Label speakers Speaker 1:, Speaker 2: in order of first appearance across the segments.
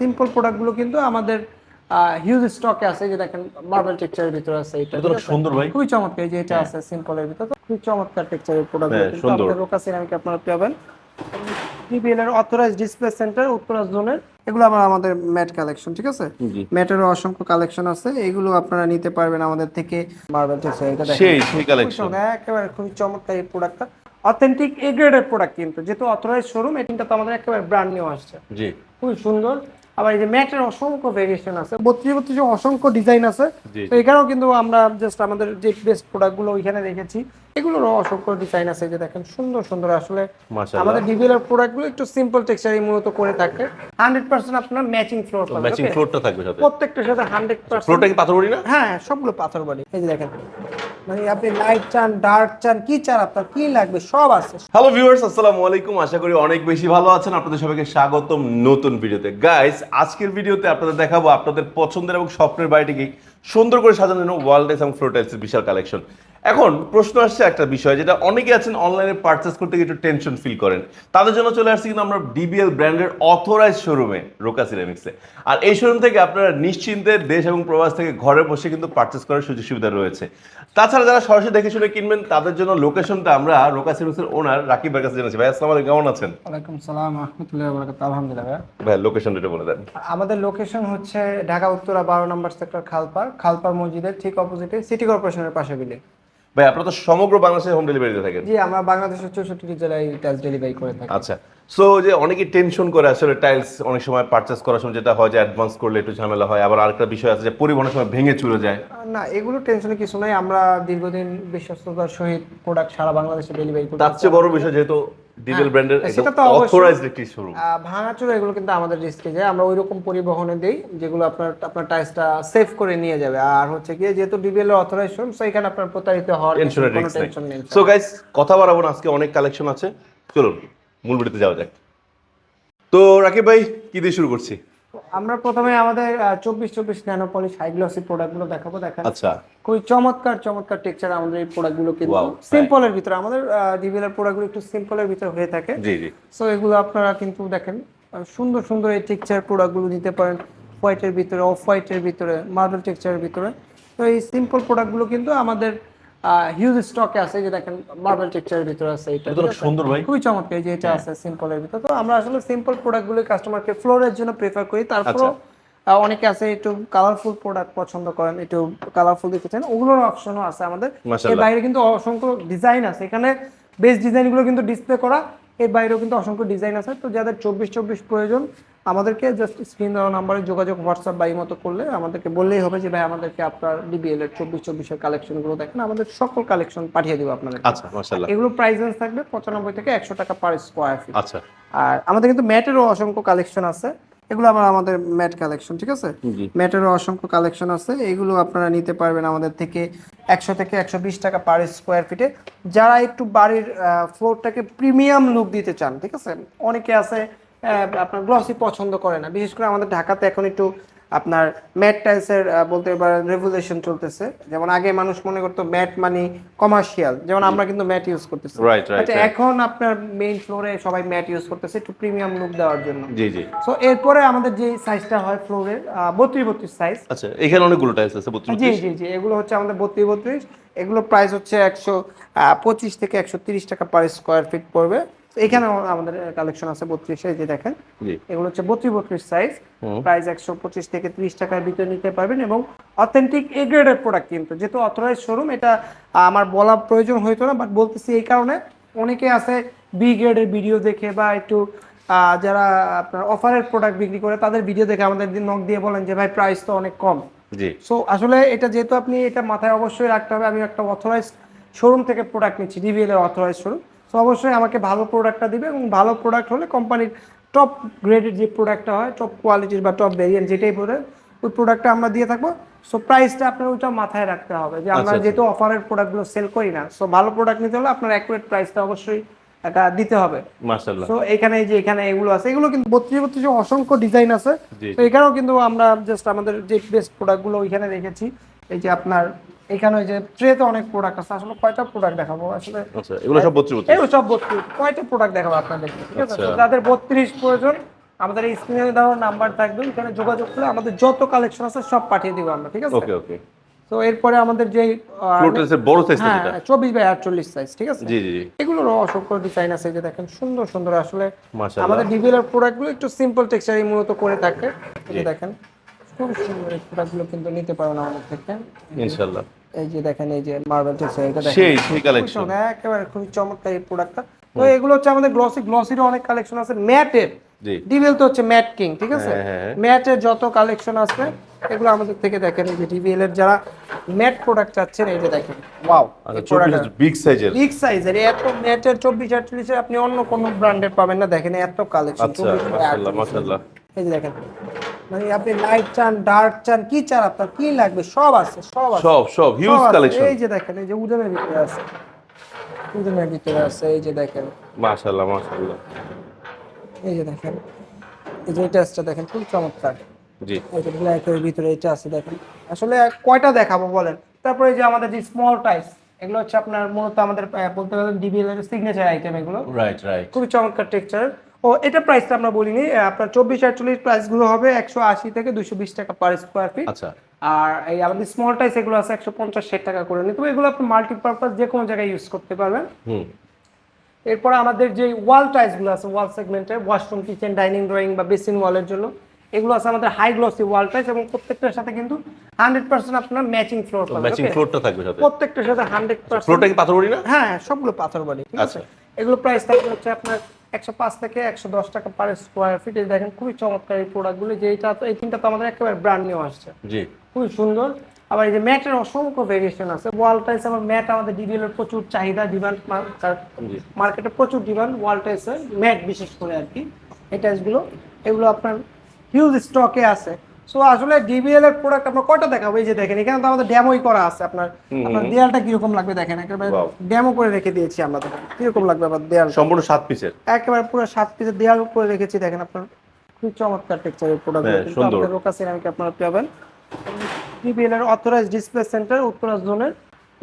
Speaker 1: Simple প্রোডাক্টগুলো কিন্তু আমাদের হিউজ স্টকে আছে, যে দেখেন মার্বেল টেক্সচারের ভিতরে আছে, এটা
Speaker 2: সুন্দর ভাই,
Speaker 1: খুবই চমৎকার। এই যে এটা আছে সিম্পলের ভিতরে, তো খুবই চমৎকার টেক্সচারের প্রোডাক্টগুলো কিন্তু
Speaker 2: সুন্দর।
Speaker 1: আমাদের রোকা সিরামিকে আপনারা পাবেন। ডিবিএল এর অথরাইজড ডিসপ্লে সেন্টার উত্তরা জোনের। এগুলো আমাদের ম্যাট কালেকশন, ঠিক আছে? ম্যাটেরও অসংখ্য কালেকশন আছে, এগুলো আপনারা নিতে পারবেন আমাদের থেকে। মার্বেল টেক্সচার, এটা দেখেন
Speaker 2: সেই কালেকশন
Speaker 1: একেবারে খুবই চমৎকার এই প্রোডাক্টটা। অথেন্টিক এ গ্রেডের প্রোডাক্ট, কিন্তু যেহেতু অথরাইজ শোরুম, এটা তো আমাদের একেবারে ব্র্যান্ড নিউ আসছে।
Speaker 2: জি,
Speaker 1: খুবই সুন্দর। আবার এই যে ম্যাটের অসংখ্য ভেরিয়েশন আছে, 32 অসংখ্য ডিজাইন আছে। তো এখানেও কিন্তু আমরা জাস্ট আমাদের যে বেস্ট প্রোডাক্টগুলো ওইখানে রেখেছি, এগুলোরও অসংখ্য ডিজাইন আছে। যে দেখেন সুন্দর সুন্দর, আসলে আমাদের ডিবিএল এর প্রোডাক্টগুলো একটু সিম্পল টেক্সচারই মূলত করে থাকে। 100% আপনার ম্যাচিং ফ্লোর পাবেন,
Speaker 2: ম্যাচিং ফ্লোরটা থাকবে সাথে,
Speaker 1: প্রত্যেকটার সাথে 100%।
Speaker 2: ফ্লোরটা কি পাথর বডি না?
Speaker 1: হ্যাঁ, সবগুলো পাথর বডি। এই যে দেখেন, মানে আপনি লাইট চান, ডার্ক চান, কি চান, আপনার কি লাগবে সব আছে।
Speaker 2: হ্যালো ভিউয়ার্স, আসসালামু আলাইকুম। আশা করি অনেক বেশি ভালো আছেন। আপনাদের সবাইকে স্বাগতম নতুন ভিডিওতে। গাইস, আজকের ভিডিওতে আপনাদের দেখাবো আপনাদের পছন্দের এবং স্বপ্নের বাড়িটিকে সুন্দর করে সাজানোর জন্য ওয়াল টাইলস এবং ফ্লোর টাইলসের বিশাল কালেকশন। এখন প্রশ্ন আসছে একটা বিষয়, যেটা অনেকে আছেন অনলাইনে পারচেস করতে গিয়ে একটু টেনশন ফিল করেন। তাদের জন্য চলে আসছি কিন্তু আমরা ডিবিএল ব্র্যান্ডের অথরাইজ শোরুমে, রোকা সিরামিক্সে। আর এই শোরুম থেকে আপনারা নিশ্চিন্তে দেশ এবং প্রবাস থেকে ঘরে বসে কিন্তু পারচেস করার সুযোগ সুবিধা রয়েছে। তাছাড়া যারা সরাসরি দেখে শুনে কিনবেন, তাদের জন্য লোকেশনটা আমরা রোকা সিরামিক্সের ওনার রাকিব ভাইয়ের কাছে জেনেছি। ভাই আসসালামু আলাইকুম, কেমন আছেন?
Speaker 1: ওয়ালাইকুম সালাম ওয়া রাহমাতুল্লাহি ওয়া বারাকাতুহু। আলহামদুলিল্লাহ।
Speaker 2: ভাই লোকেশনটা বলে দেন।
Speaker 1: আমাদের লোকেশন হচ্ছে ঢাকা উত্তরা 12 নম্বর সেক্টর, খালপার মসজিদের ঠিক অপোজিটে, সিটি কর্পোরেশনের পাশে বিলে।
Speaker 2: ভাই আপনারা তো সমগ্র বাংলাদেশে হোম ডেলিভারিতে থাকেন?
Speaker 1: জি, আমরা বাংলাদেশের 64টি জেলায় টাইলস ডেলিভারি করে থাকি।
Speaker 2: আচ্ছা, সো যে অনেকে টেনশন করে আসলে টাইলস অনেক সময় পারচেস করার সময়, যেটা হয় যে অ্যাডভান্স করলে একটু ঝামেলা হয়, আবার আরেকটা বিষয় আছে যে পরিবহনের সময় ভেঙে চুরে যায়।
Speaker 1: না, এগুলো টেনশনের কিছু নাই। আমরা দীর্ঘদিন বিশ্বস্ততার সহিত প্রোডাক্ট সারা বাংলাদেশে ডেলিভারি করি।
Speaker 2: তার চেয়ে বড় বিষয়, যেহেতু ডিবিএল ব্র্যান্ডের
Speaker 1: সেটা তো
Speaker 2: অথরাইজড একটি শোরুম,
Speaker 1: ভাঙাচোরা এগুলো কিন্তু আমাদের রিস্কে যায়। আমরা ওইরকম পরিবহনে দেই যেগুলো আপনার টাইলসটা সেভ করে নিয়ে যাবে। আর হচ্ছে কি, যেহেতু ডিবিএল এর অথরাইজ শোরুম, সো এখানে আপনার প্রতারিত হওয়ার কোনো টেনশন নেই।
Speaker 2: সো গাইস, কথা বাড়াবো না, আজকে অনেক কালেকশন আছে, চলুন মূল ভিডিওতে যাওয়া যাক। তো রাকিব ভাই, কি দিয়ে শুরু করছি?
Speaker 1: আমরা প্রথমে আমাদের 24 ন্যানো পলিশ হাই গ্লসি প্রোডাক্টগুলো দেখাবো। দেখেন
Speaker 2: আচ্ছা,
Speaker 1: খুবই চমৎকার টেক্সচার আমাদের এই প্রোডাক্টগুলো, কিন্তু সিম্পলের ভিতরে। আমাদের ডিবিএল এর প্রোডাক্টগুলো একটু সিম্পলের ভিতরে হয়ে থাকে।
Speaker 2: জি জি।
Speaker 1: সো এগুলো আপনারা কিন্তু দেখেন সুন্দর সুন্দর এই টেক্সচার প্রোডাক্টগুলো নিতে পারেন, হোয়াইটের ভিতরে, অফ হোয়াইটের ভিতরে, মার্বেল টেক্সচারের ভিতরে। তো এই সিম্পল প্রোডাক্টগুলো কিন্তু আমাদের হিউজ স্টকে আছে। যে দেখেন মার্বেল টেক্সচারের ভিতরে আছে, এটা
Speaker 2: সুন্দর ভাই,
Speaker 1: খুবই চমৎকার। এই যে এটা আছে সিম্পলের ভিতরে। তো আমরা আসলে সিম্পল প্রোডাক্টগুলো কাস্টমারকে ফ্লোরের জন্য প্রেফার করি। তারপর অনেকে আছে একটু কালারফুল প্রোডাক্ট পছন্দ করেন, একটু কালারফুল দেখতে চান, ওগুলোর অপশনও আছে আমাদের। এর বাইরে কিন্তু অসংখ্য ডিজাইন আছে, এখানে বেস্ট ডিজাইনগুলো কিন্তু ডিসপ্লে করা। এর বাইরেও কিন্তু অসংখ্য ডিজাইন আছে। তো যাদের 24 প্রয়োজন, আমাদেরকে জাস্ট স্ক্রিন দেওয়া নাম্বারে যোগাযোগ, হোয়াটসঅ্যাপ বাই মতো করলে আমাদেরকে বললেই হবে যে ভাই আমাদেরকে আপনার ডিবিএল এর 24 কালেকশনগুলো দেখেন, আমাদের সকল কালেকশন পাঠিয়ে দেবো আপনাদের।
Speaker 2: আচ্ছা, মাশাআল্লাহ।
Speaker 1: এগুলো প্রাইস রেঞ্জ থাকবে 95 থেকে 100 টাকা পার স্কয়ার ফিট।
Speaker 2: আচ্ছা,
Speaker 1: আর আমাদের কিন্তু ম্যাটেরও অসংখ্য কালেকশন আছে। এগুলো আমাদের ম্যাট কালেকশন, ঠিক আছে? ম্যাটেরও অসংখ্য কালেকশন আছে, এগুলো আপনারা নিতে পারবেন আমাদের থেকে 100 থেকে 120 টাকা পার স্কোয়ার ফিটে। যারা একটু বাড়ির ফ্লোরটাকে প্রিমিয়াম লুক দিতে চান, ঠিক আছে? অনেকে আছে আপনার গ্লসি পছন্দ করে না, বিশেষ করে আমাদের ঢাকাতে এখন একটু আপনার ম্যাট টাইলসের বলতে পারেন রেভলিউশন চলতেছে। যেমন আগে মানুষ মনে করতো ম্যাট মানে কমার্শিয়াল, যেমন আমরা কিন্তু ম্যাট ইউজ করতেছি, এখন আপনার মেইন ফ্লোরে সবাই ম্যাট ইউজ করতেছে একটু প্রিমিয়াম লুক দেওয়ার জন্য।
Speaker 2: জি জি।
Speaker 1: সো এরপরে আমাদের যে সাইজটা হয় ফ্লোরের 32 সাইজ।
Speaker 2: আচ্ছা, এখানে অনেকগুলো টাইলস আছে 32।
Speaker 1: জি জি জি, এগুলো হচ্ছে আমাদের 32। এগুলো প্রাইস হচ্ছে 125 থেকে 130 টাকা পার স্কোয়ার ফিট পড়বে। এখানে আমাদের কালেকশন আছে 32 যে দেখেন, এগুলো হচ্ছে 32 সাইজ, প্রাইস 125 থেকে 30 টাকার ভিতরে নিতে পারবেন। এবং অথেন্টিক এ গ্রেডের প্রোডাক্ট, কিন্তু যেহেতু অথরাইজ শোরুম, এটা আমার বলা প্রয়োজন হইতো না, বাট বলতেছি এই কারণে, অনেকে আছে বি গ্রেডের ভিডিও দেখে বা একটু যারা আপনার অফারের প্রোডাক্ট বিক্রি করে, তাদের ভিডিও দেখে আমাদের নক দিয়ে বলেন যে ভাই প্রাইস তো অনেক কম। সো আসলে এটা যেহেতু আপনি এটা মাথায় অবশ্যই রাখতে হবে, আমি একটা অথরাইজ শোরুম থেকে প্রোডাক্ট নিচ্ছি, ডিবিএল এর অথরাইজ শোরুম। সো অবশ্যই আমাকে ভালো প্রোডাক্টটা দিবে, এবং ভালো প্রোডাক্ট হলে কোম্পানির টপ গ্রেডের যে প্রোডাক্টটা হয়, টপ কোয়ালিটির বা টপ ভেরিয়েন্ট যেটাই বলে, ওই প্রোডাক্টটা আমরা দিয়ে থাকবো। সো প্রাইসটা আপনার ওইটা মাথায় রাখতে হবে যে আমরা যেহেতু অফারের প্রোডাক্টগুলো সেল করি না, সো ভালো প্রোডাক্ট নিতে হলে আপনার অ্যাকুরেট প্রাইসটা অবশ্যই এটা দিতে হবে।
Speaker 2: মাশাআল্লাহ।
Speaker 1: সো এখানে এগুলো আছে, এগুলো কিন্তু 32 অসংখ্য ডিজাইন আছে। তো এখানেও কিন্তু আমরা জাস্ট আমাদের যে বেস্ট প্রোডাক্টগুলো ওইখানে রেখেছি। এই যে আপনার এখানে ওই যে ট্রেতে অনেক প্রোডাক্ট আছে, আসলে কয়টা প্রোডাক্ট দেখাবো আসলে?
Speaker 2: আচ্ছা, এগুলো সব 32।
Speaker 1: এগুলো সব 32, কয়টা প্রোডাক্ট দেখাবো আপনাদেরকে, ঠিক আছে? যাদের 32 প্রয়োজন আমাদের এই স্ক্রিনে দেওয়া নাম্বার থাকবে, ওখানে যোগাযোগ করে আমাদের যত কালেকশন আছে সব পাঠিয়ে দিব আমরা, ঠিক আছে?
Speaker 2: ওকে ওকে।
Speaker 1: তো এরপরে আমাদের যে
Speaker 2: ফ্লোর টাইলসের বড় সাইজটা
Speaker 1: হ্যাঁ
Speaker 2: যেটা
Speaker 1: 24/48 সাইজ, ঠিক আছে?
Speaker 2: জি জি জি
Speaker 1: এগুলোর অসংখ্য ডিজাইন আছে, এই যে দেখেন সুন্দর সুন্দর। আসলে
Speaker 2: মাশাআল্লাহ।
Speaker 1: আমাদের ডিভিএল প্রোডাক্টগুলো একটু সিম্পল টেক্সচারই মূলত করে থাকে। এই যে দেখেন খুব সুন্দর এই প্রোডাক্টগুলো কিন্তু নিতে পারেন আমাদের থেকে
Speaker 2: ইনশাআল্লাহ।
Speaker 1: এই যে দেখেন এই যে মার্বেল টেক্সচার, এটা দেখেন
Speaker 2: সেই কালেকশন
Speaker 1: একেবারে খুবই চমৎকার এই প্রোডাক্টটা। তো এগুলো হচ্ছে আমাদের গ্লসিরও অনেক কালেকশন আছে, ম্যাটের
Speaker 2: জি
Speaker 1: ডিভিএল তো হচ্ছে ম্যাট কিং, ঠিক আছে?
Speaker 2: হ্যাঁ।
Speaker 1: ম্যাটের যত কালেকশন আছে এগুলো আমাদের থেকে দেখেন। এই যে ডিভিএল এর যারা ম্যাট প্রোডাক্ট চাচ্ছেন, এই যে দেখেন ওয়াও, এই প্রোডাক্ট
Speaker 2: বিগ সাইজের
Speaker 1: বিগ সাইজের এত ম্যাটের 24/48 আপনি অন্য কোন ব্র্যান্ডের পাবেন না। দেখেন এত কালেকশন,
Speaker 2: আচ্ছা মাশাআল্লাহ মাশাআল্লাহ।
Speaker 1: এই যে দেখেন, মানে আপনি লাইট চান, ডার্ক চান, কি চান আপনার কি লাগবে সব আছে, সব আছে,
Speaker 2: সব হিউজ
Speaker 1: সব আছে।
Speaker 2: কালেকশন।
Speaker 1: এই যে দেখেন এই যে উডেনের ভিতরে আছে, উডেনের ভিতরে আছে, এই যে দেখেন
Speaker 2: মাশাআল্লাহ মাশাআল্লাহ।
Speaker 1: এই যে দেখেন এই যে এটা আছে দেখেন খুব চমৎকার।
Speaker 2: জি
Speaker 1: এই যে ব্ল্যাকের ভিতরে এটা আছে দেখেন। আসলে কয়টা দেখাবো বলেন? তারপরে এই যে আমাদের যে স্মল টাইলস, এগুলো হচ্ছে আপনার মূলত আমাদের বলতে পারেন ডিবিএল এর সিগনেচার আইটেম এগুলো,
Speaker 2: রাইট রাইট।
Speaker 1: খুবই চমৎকার টেক্সচার। ও এটা প্রাইসটা আমরা বলিনি, আপনার 24/48 প্রাইস গুলো হবে 180 থেকে 220 টাকা পার স্কয়ার ফিট।
Speaker 2: আচ্ছা
Speaker 1: আর এই আমাদের স্মল টাইলস এগুলো আছে 150-60 টাকা করে নিতে হবে। এগুলো আপনি মাল্টিপারপাস যে কোনো জায়গায় ইউজ করতে পারবেন।
Speaker 2: হুম
Speaker 1: এরপর আমাদের যে ওয়াল টাইলস গুলো আছে, ওয়াল সেগমেন্টের ওয়াশরুম, কিচেন, ডাইনিং, ড্রয়িং বা বেসিন ওয়ালের জন্য, এগুলো আছে আমাদের হাই গ্লসি ওয়াল টাইলস, এবং প্রত্যেকটার সাথে কিন্তু 100% আপনার ম্যাচিং ফ্লোর পাবেন।
Speaker 2: ম্যাচিং ফ্লোরটা থাকবে সাথে।
Speaker 1: প্রত্যেকটার সাথে 100%।
Speaker 2: ফ্লোরটা কি পাথর বড়ি না?
Speaker 1: হ্যাঁ সবগুলো পাথর বাড়ি, ঠিক আছে?
Speaker 2: আচ্ছা।
Speaker 1: এগুলো প্রাইস থাকবে হচ্ছে আপনার 105 থেকে 110 টাকা পার স্কয়ার ফিট। এই দেখেন খুবই চমৎকার এই প্রোডাক্টগুলো, যে এটা এই তিনটা তো আমাদের একেবারে ব্র্যান্ড নিউ আসছে,
Speaker 2: জি
Speaker 1: খুবই সুন্দর। আবার এই যে ম্যাটের অসংখ্য ভেরিয়েশন আছে। ওয়াল টাইলস আমার ম্যাট আমাদের ডিবিএল এর প্রচুর চাহিদা, ডিমান্ড, মার্কেটে প্রচুর ডিমান্ড ওয়াল টাইলসের, ম্যাট বিশেষ করে আর কি। এই টাইলসগুলো এগুলো আপনার হিউজ স্টকে আছে। সো আসলে ডিবিএল এর প্রোডাক্ট আমরা কয়টা দেখাবো? এই যে দেখেন এখানে তো আমাদের ডেমোই করা আছে। আপনার দেয়ালটা কিরকম লাগবে দেখেন, একেবারে ডেমো করে রেখে দিয়েছি আমরা। দেখেন কিরকম লাগবে আবার দেয়াল,
Speaker 2: সম্পূর্ণ 7 পিসের
Speaker 1: একেবারে পুরো 7 পিসের দেয়াল করে রেখেছি। দেখেন আপনার খুব চমৎকার টেক্সচারের প্রোডাক্ট, কিন্তু
Speaker 2: সুন্দর।
Speaker 1: আমাদের রোকা সিরামিক আপনারা পাবেন। ডিবিএল এর অথরাইজ ডিসপ্লে সেন্টার উত্তরা জোনের,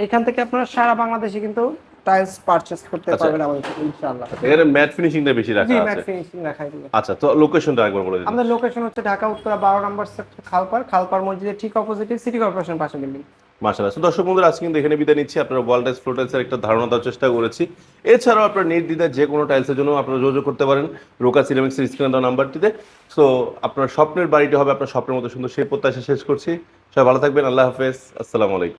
Speaker 1: এখান থেকে আপনারা সারা বাংলাদেশে কিন্তু টাইলস পারচেজ করতে পারবেন আমাদের থেকে ইনশাআল্লাহ।
Speaker 2: এখানে ম্যাট ফিনিশিংটা বেশি রাখা
Speaker 1: জি
Speaker 2: আছে।
Speaker 1: ম্যাট ফিনিশিং রাখাই দিবেন।
Speaker 2: আচ্ছা তো লোকেশনটা একবার বলে দিন।
Speaker 1: আমাদের লোকেশন হচ্ছে ঢাকা উত্তরা 12 নম্বর সেক্টর, খালপার মসজিদের ঠিক অপোজিটে সিটি কর্পোরেশন পাশে বিল্ডিং।
Speaker 2: মাশাআল্লাহ। তো দর্শক বন্ধুরা আজকে কিন্তু এখানে বিদায় নিচ্ছি। আপনারা ওয়াল টাইলস, ফ্লোর টাইলসের একটা ধারণা দেওয়ার চেষ্টা করেছি। এছাড়াও আপনারা নির্দ্বিধায় যে কোনো টাইলসের জন্য আপনারা যোগাযোগ করতে পারেন রোকা সিরামিক্সের স্ক্রিনে দেওয়া নাম্বারটিতে। সো আপনার স্বপ্নের বাড়িটি হবে আপনার স্বপ্নের মতো সুন্দর, সেই প্রত্যাশা শেষ করছি। সবাই ভালো থাকবেন, আল্লাহ হাফেজ, আসসালামু আলাইকুম।